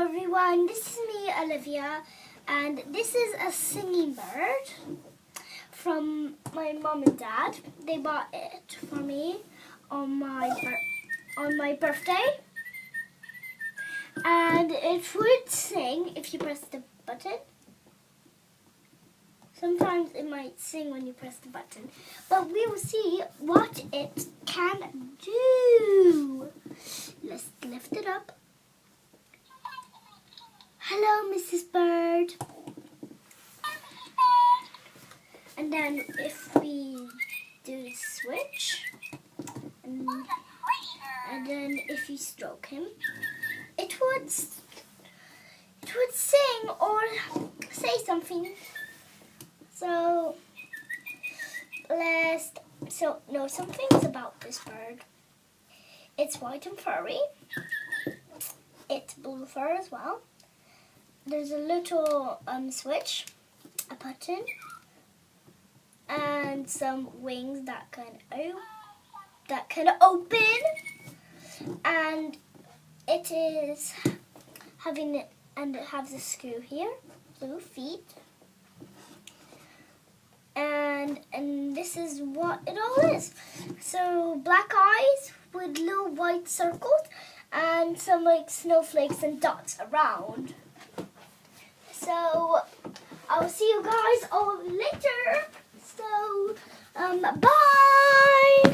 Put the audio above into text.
everyone, this is me, Oliwia, and this is a singing bird from my mom and dad. They bought it for me on my birthday, and it would sing if you press the button. Sometimes it might sing when you press the button, but we will see what it can do. Let's lift it up. Hello, Mrs. Bird. And then if we do the switch, and then if you stroke him, it would sing or say something. So know some things about this bird. It's white and furry. It's blue fur as well. There's a little switch, a button, and some wings that can open. And it has a screw here, blue feet. And this is what it all is. So black eyes with little white circles and some like snowflakes and dots around. So I'll see you guys all later. So bye.